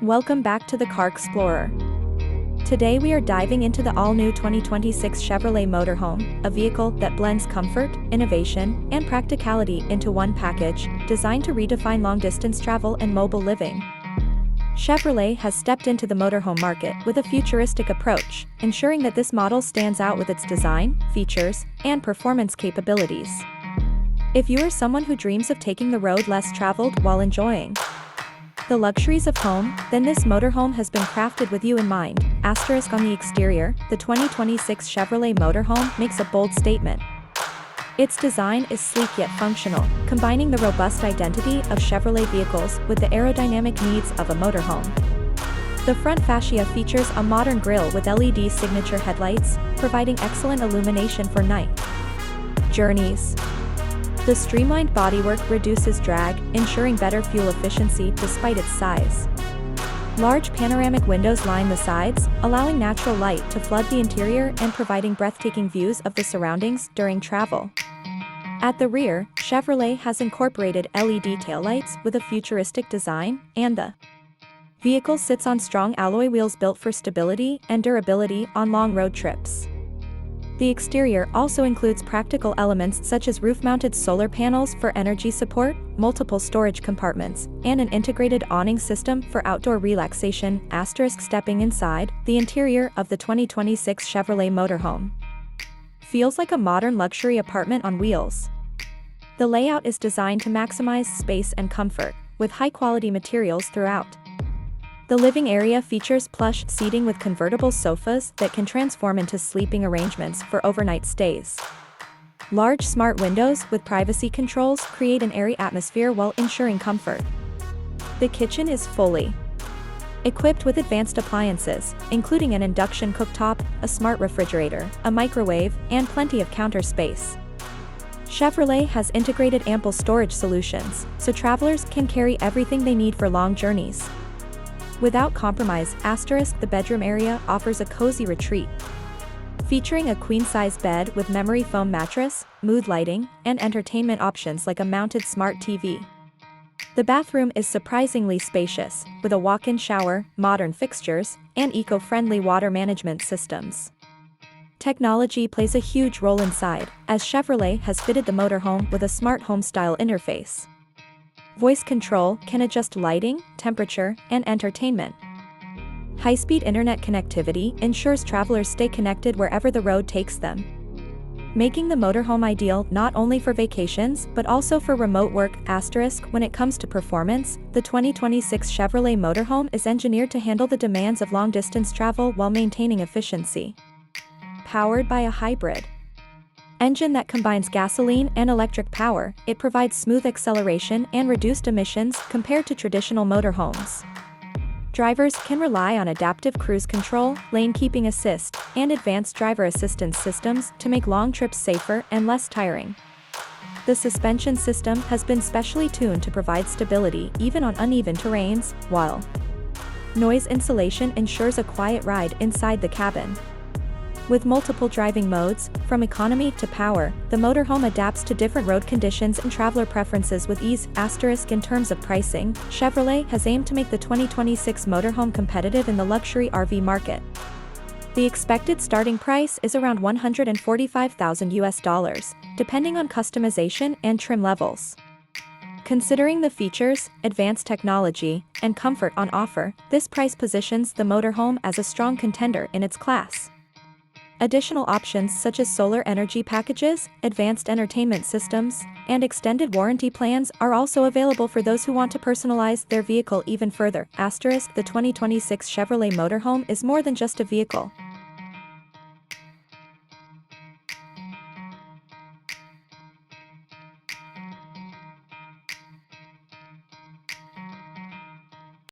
Welcome back to the Car Explorer. Today we are diving into the all-new 2026 Chevrolet Motorhome, a vehicle that blends comfort, innovation, and practicality into one package, designed to redefine long-distance travel and mobile living. Chevrolet has stepped into the motorhome market with a futuristic approach, ensuring that this model stands out with its design, features, and performance capabilities. If you are someone who dreams of taking the road less traveled while enjoying the luxuries of home, then this motorhome has been crafted with you in mind. Asterisk on the exterior, the 2026 Chevrolet Motorhome makes a bold statement. Its design is sleek yet functional, combining the robust identity of Chevrolet vehicles with the aerodynamic needs of a motorhome. The front fascia features a modern grille with LED signature headlights, providing excellent illumination for night journeys. The streamlined bodywork reduces drag, ensuring better fuel efficiency despite its size. Large panoramic windows line the sides, allowing natural light to flood the interior and providing breathtaking views of the surroundings during travel. At the rear, Chevrolet has incorporated LED taillights with a futuristic design, and the vehicle sits on strong alloy wheels built for stability and durability on long road trips. The exterior also includes practical elements such as roof-mounted solar panels for energy support, multiple storage compartments, and an integrated awning system for outdoor relaxation. Stepping inside, the interior of the 2026 Chevrolet Motorhome feels like a modern luxury apartment on wheels. The layout is designed to maximize space and comfort, with high-quality materials throughout. The living area features plush seating with convertible sofas that can transform into sleeping arrangements for overnight stays. Large smart windows with privacy controls create an airy atmosphere while ensuring comfort. The kitchen is fully equipped with advanced appliances, including an induction cooktop, a smart refrigerator, a microwave, and plenty of counter space. Chevrolet has integrated ample storage solutions, so travelers can carry everything they need for long journeys without compromise. The bedroom area offers a cozy retreat, featuring a queen-size bed with memory foam mattress, mood lighting, and entertainment options like a mounted smart TV. The bathroom is surprisingly spacious, with a walk-in shower, modern fixtures, and eco-friendly water management systems. Technology plays a huge role inside, as Chevrolet has fitted the motorhome with a smart home-style interface. Voice control can adjust lighting, temperature, and entertainment. High-speed internet connectivity ensures travelers stay connected wherever the road takes them, making the motorhome ideal not only for vacations but also for remote work. When it comes to performance, the 2026 Chevrolet Motorhome is engineered to handle the demands of long-distance travel while maintaining efficiency. Powered by a hybrid engine that combines gasoline and electric power, it provides smooth acceleration and reduced emissions compared to traditional motorhomes. Drivers can rely on adaptive cruise control, lane keeping assist, and advanced driver assistance systems to make long trips safer and less tiring. The suspension system has been specially tuned to provide stability even on uneven terrains, while noise insulation ensures a quiet ride inside the cabin. With multiple driving modes, from economy to power, the motorhome adapts to different road conditions and traveler preferences with ease. In terms of pricing, Chevrolet has aimed to make the 2026 motorhome competitive in the luxury RV market. The expected starting price is around $145,000, depending on customization and trim levels. Considering the features, advanced technology, and comfort on offer, this price positions the motorhome as a strong contender in its class. Additional options such as solar energy packages, advanced entertainment systems, and extended warranty plans are also available for those who want to personalize their vehicle even further. The 2026 Chevrolet Motorhome is more than just a vehicle.